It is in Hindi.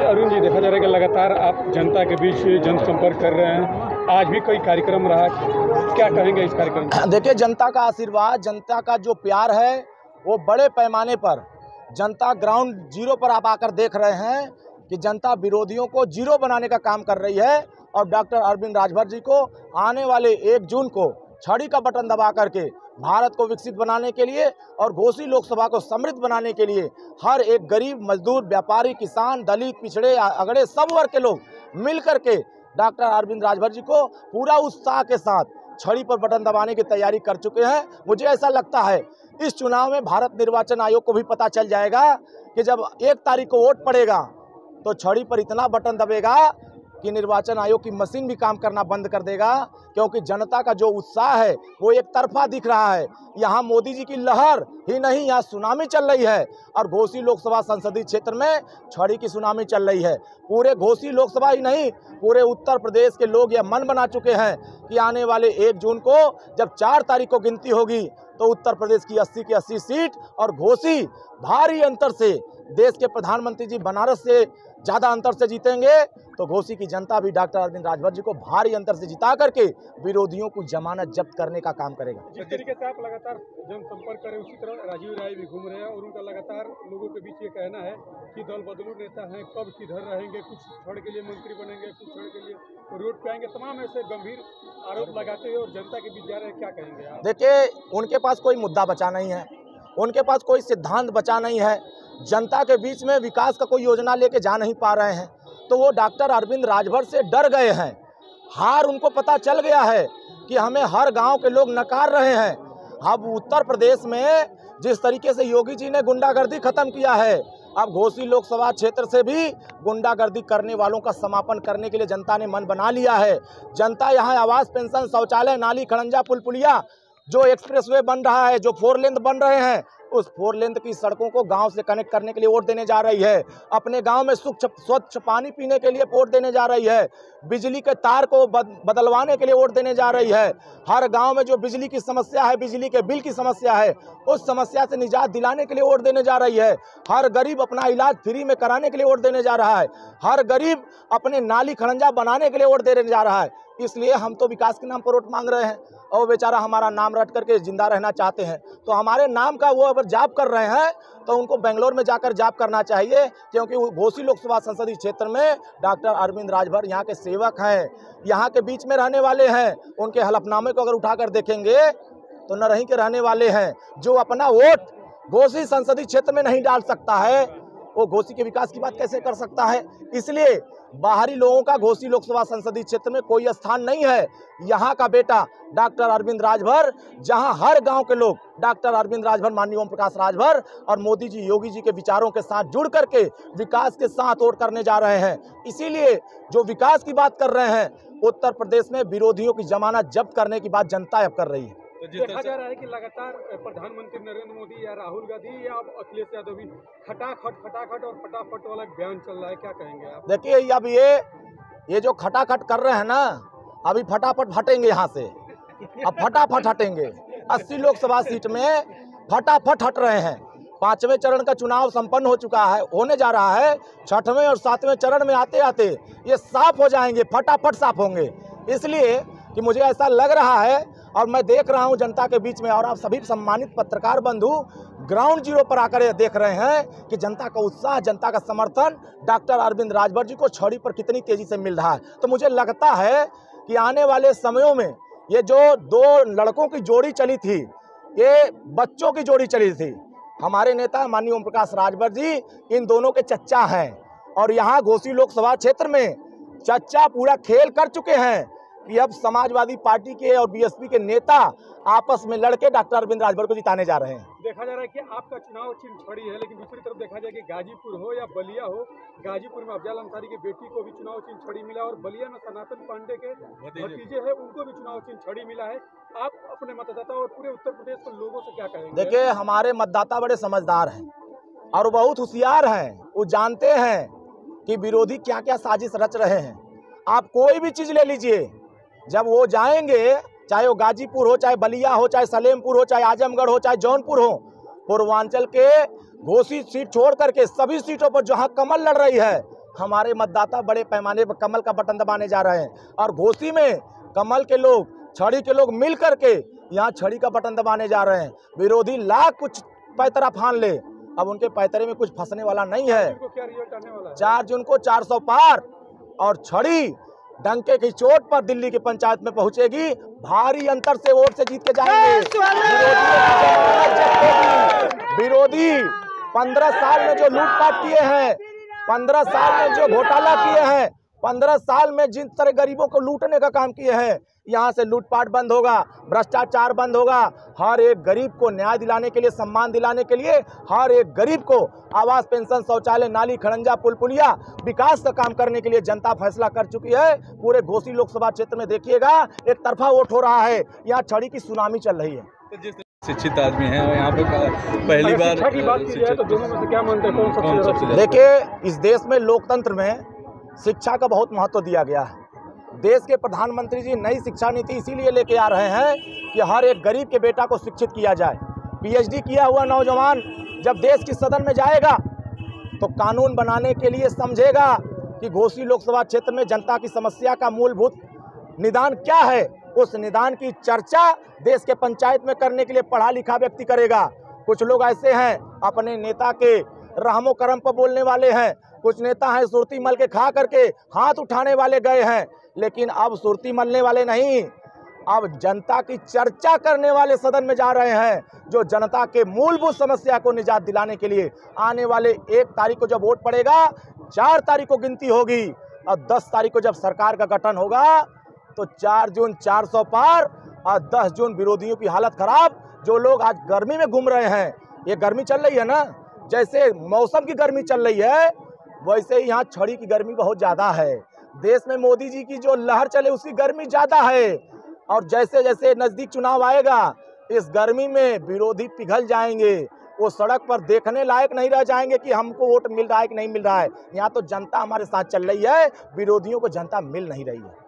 अरुण जी, देखा जा रहा है कि लगातार आप जनता के बीच जनसंपर्क कर रहे हैं। आज भी कोई कार्यक्रम रहा, क्या कहेंगे इस कार्यक्रम में? देखिए, जनता का आशीर्वाद, जनता का जो प्यार है वो बड़े पैमाने पर जनता ग्राउंड जीरो पर आप आकर देख रहे हैं कि जनता विरोधियों को जीरो बनाने का काम कर रही है। और डॉक्टर अरविंद राजभर जी को आने वाले 1 जून को छड़ी का बटन दबा करके भारत को विकसित बनाने के लिए और घोसी लोकसभा को समृद्ध बनाने के लिए हर एक गरीब, मजदूर, व्यापारी, किसान, दलित, पिछड़े, अगड़े सब वर्ग के लोग मिल करके डॉक्टर अरविंद राजभर जी को पूरा उत्साह के साथ छड़ी पर बटन दबाने की तैयारी कर चुके हैं। मुझे ऐसा लगता है इस चुनाव में भारत निर्वाचन आयोग को भी पता चल जाएगा कि जब 1 तारीख को वोट पड़ेगा तो छड़ी पर इतना बटन दबेगा कि निर्वाचन आयोग की मशीन भी काम करना बंद कर देगा, क्योंकि जनता का जो उत्साह है वो एक तरफा दिख रहा है। यहाँ मोदी जी की लहर ही नहीं, यहाँ सुनामी चल रही है और घोसी लोकसभा संसदीय क्षेत्र में छड़ी की सुनामी चल रही है। पूरे घोसी लोकसभा ही नहीं, पूरे उत्तर प्रदेश के लोग यह मन बना चुके हैं कि आने वाले 1 जून को जब 4 तारीख को गिनती होगी तो उत्तर प्रदेश की 80 की 80 सीट और घोसी भारी अंतर से, देश के प्रधानमंत्री जी बनारस से ज़्यादा अंतर से जीतेंगे। तो घोसी की जनता भी डॉक्टर अरविंद राजभर जी को भारी अंतर से जिता करके विरोधियों को जमानत जब्त करने का काम करेगा। जिस तरीके से आप लगातार जनसंपर्क करें, उसी तरह राजीव राय भी घूम रहे हैं और उनका लगातार लोगों के बीच ये कहना है कि दल बदलू नेता हैं, कब किधर रहेंगे, कुछ क्षण के लिए मंत्री बनेंगे, कुछ क्षण के लिए रोड पे आएंगे, तमाम ऐसे गंभीर आरोप लगाते हुए और जनता के बीच जा रहे हैं। क्या कहेंगे आप? देखिए, उनके पास कोई मुद्दा बचा नहीं है, उनके पास कोई सिद्धांत बचा नहीं है, जनता के बीच में विकास का कोई योजना लेके जा नहीं पा रहे हैं। तो वो डॉक्टर अरविंद राजभर से डर गए हैं। हार उनको पता चल गया है कि हमें हर गांव के लोग नकार रहे हैं। अब उत्तर प्रदेश में जिस तरीके से योगी जी ने गुंडागर्दी खत्म किया है, अब घोसी लोकसभा क्षेत्र से भी गुंडागर्दी करने वालों का समापन करने के लिए जनता ने मन बना लिया है। जनता यहाँ आवास, पेंशन, शौचालय, नाली, खड़ंजा, पुल पुलिया, जो एक्सप्रेसवे बन रहा है, जो 4 लेन बन रहे हैं, उस 4 लेन की सड़कों को गांव से कनेक्ट करने के लिए वोट देने जा रही है। अपने गांव में स्वच्छ पानी पीने के लिए वोट देने जा रही है। बिजली के तार को बदलवाने के लिए वोट देने जा रही है। हर गांव में जो बिजली की समस्या है, बिजली के बिल की समस्या है, उस समस्या से निजात दिलाने के लिए वोट देने जा रही है। हर गरीब अपना इलाज फ्री में कराने के लिए वोट देने जा रहा है। हर गरीब अपने नाली खड़ंजा बनाने के लिए वोट देने जा रहा है। इसलिए हम तो विकास के नाम पर वोट मांग रहे हैं और बेचारा हमारा नाम रट करके जिंदा रहना चाहते हैं। तो हमारे नाम का वो अगर जाप कर रहे हैं तो उनको बेंगलोर में जाकर जाप करना चाहिए, क्योंकि वो घोसी लोकसभा संसदीय क्षेत्र में डॉक्टर अरविंद राजभर यहाँ के सेवक हैं, यहाँ के बीच में रहने वाले हैं। उनके हलफनामे को अगर उठाकर देखेंगे तो नरही के रहने वाले हैं। जो अपना वोट घोसी संसदीय क्षेत्र में नहीं डाल सकता है, वो घोसी के विकास की बात कैसे कर सकता है? इसलिए बाहरी लोगों का घोसी लोकसभा संसदीय क्षेत्र में कोई स्थान नहीं है। यहाँ का बेटा डॉक्टर अरविंद राजभर, जहाँ हर गांव के लोग डॉक्टर अरविंद राजभर, माननीय ओम प्रकाश राजभर और मोदी जी, योगी जी के विचारों के साथ जुड़ करके विकास के साथ वोट करने जा रहे हैं। इसीलिए जो विकास की बात कर रहे हैं, उत्तर प्रदेश में विरोधियों की जमानत जब्त करने की बात जनता अब कर रही है। तो देखा जा रहा है कि लगातार प्रधानमंत्री नरेंद्र मोदी या राहुल गांधी या अखिलेश यादव भी खटाखट और फटाफट वाला बयान चल रहा है। क्या कहेंगे आप? देखिए, अब ये जो खटाखट कर रहे हैं ना, अभी फटाफट हटेंगे यहाँ से। अब फटाफट हटेंगे। 80 लोकसभा सीट में फटाफट हट रहे हैं। 5वें चरण का चुनाव संपन्न हो चुका है, होने जा रहा है। 6वें और 7वें चरण में आते आते ये साफ हो जाएंगे, फटाफट साफ होंगे। इसलिए कि मुझे ऐसा लग रहा है और मैं देख रहा हूं जनता के बीच में, और आप सभी सम्मानित पत्रकार बंधु ग्राउंड जीरो पर आकर ये देख रहे हैं कि जनता का उत्साह, जनता का समर्थन डॉक्टर अरविंद राजभर जी को छड़ी पर कितनी तेजी से मिल रहा है। तो मुझे लगता है कि आने वाले समयों में ये जो 2 लड़कों की जोड़ी चली थी, ये बच्चों की जोड़ी चली थी। हमारे नेता माननीय ओम प्रकाश राजभर जी इन दोनों के चच्चा हैं और यहाँ घोसी लोकसभा क्षेत्र में चच्चा पूरा खेल कर चुके हैं कि अब समाजवादी पार्टी के और बीएसपी के नेता आपस में लड़के डॉक्टर अरविंद राजभर को जिताने जा रहे हैं। देखा जा रहा है कि आपका चुनाव चिन्ह छड़ी है, लेकिन दूसरी तरफ देखा जाए कि गाजीपुर हो या बलिया हो, गाजीपुर में अफजल अंसारी की बेटी को भी चुनाव चिन्ह छड़ी मिला और बलिया में सनातन पांडे के भतीजे हैं, उनको भी चुनाव चिन्ह छड़ी मिला है। आप अपने मतदाता और पूरे उत्तर प्रदेश के लोगों से क्या कहेंगे? देखिए, हमारे मतदाता बड़े समझदार हैं और बहुत होशियार हैं। वो जानते हैं कि विरोधी क्या क्या साजिश रच रहे हैं। आप कोई भी चीज ले लीजिए, जब वो जाएंगे, चाहे वो गाजीपुर हो, चाहे बलिया हो, चाहे सलेमपुर हो, चाहे आजमगढ़ हो, चाहे जौनपुर हो, पूर्वांचल के घोसी सीट छोड़ करके सभी सीटों पर जहां कमल लड़ रही है हमारे मतदाता बड़े पैमाने पर कमल का बटन दबाने जा रहे हैं। और घोसी में कमल के लोग, छड़ी के लोग मिल करके यहाँ छड़ी का बटन दबाने जा रहे हैं। विरोधी लाख कुछ पैतरा फान ले, अब उनके पैतरे में कुछ फंसने वाला नहीं है। क्या रिजल्ट आने वाला है? 4 जून को 400 पार और छड़ी डंके की चोट पर दिल्ली की पंचायत में पहुंचेगी। भारी अंतर से वोट से जीत के जाएंगे। विरोधी 15 साल में जो लूटपाट किए हैं, 15 साल में जो घोटाला किए हैं, 15 साल में जिन तरह गरीबों को लूटने का काम किए हैं, यहाँ से लूटपाट बंद होगा, भ्रष्टाचार बंद होगा। हर एक गरीब को न्याय दिलाने के लिए, सम्मान दिलाने के लिए, हर एक गरीब को आवास, पेंशन, शौचालय, नाली, खड़ंजा, पुल पुलिया, विकास का काम करने के लिए जनता फैसला कर चुकी है। पूरे घोसी लोकसभा क्षेत्र में देखिएगा एक तरफा वोट हो रहा है, यहाँ छड़ी की सुनामी चल रही है। शिक्षित आदमी हैं और यहाँ पे पहली बार शिक्षा की बात की जाए तो दोनों में से क्या मानते हैं, कौन सबसे ज्यादा? देखिए, इस देश में लोकतंत्र में शिक्षा का बहुत महत्व दिया गया है। देश के प्रधानमंत्री जी नई शिक्षा नीति इसीलिए लेके आ रहे हैं कि हर एक गरीब के बेटा को शिक्षित किया जाए। पीएचडी किया हुआ नौजवान जब देश की सदन में जाएगा तो कानून बनाने के लिए समझेगा कि घोसी लोकसभा क्षेत्र में जनता की समस्या का मूलभूत निदान क्या है। उस निदान की चर्चा देश के पंचायत में करने के लिए पढ़ा लिखा व्यक्ति करेगा। कुछ लोग ऐसे हैं अपने नेता के रहमो करम पर बोलने वाले हैं, कुछ नेता हैं सुरती मल के खा करके हाथ उठाने वाले गए हैं, लेकिन अब सुरती मलने वाले नहीं, अब जनता की चर्चा करने वाले सदन में जा रहे हैं, जो जनता के मूलभूत समस्या को निजात दिलाने के लिए। आने वाले 1 तारीख को जब वोट पड़ेगा, 4 तारीख को गिनती होगी और 10 तारीख को जब सरकार का गठन होगा तो 4 जून 400 पार और 10 जून विरोधियों की हालत खराब। जो लोग आज गर्मी में घूम रहे हैं, ये गर्मी चल रही है ना, जैसे मौसम की गर्मी चल रही है वैसे ही यहाँ छड़ी की गर्मी बहुत ज़्यादा है। देश में मोदी जी की जो लहर चले उसकी गर्मी ज़्यादा है, और जैसे जैसे नज़दीक चुनाव आएगा इस गर्मी में विरोधी पिघल जाएंगे। वो सड़क पर देखने लायक नहीं रह जाएंगे कि हमको वोट मिल रहा है कि नहीं मिल रहा है। यहाँ तो जनता हमारे साथ चल रही है, विरोधियों को जनता मिल नहीं रही है।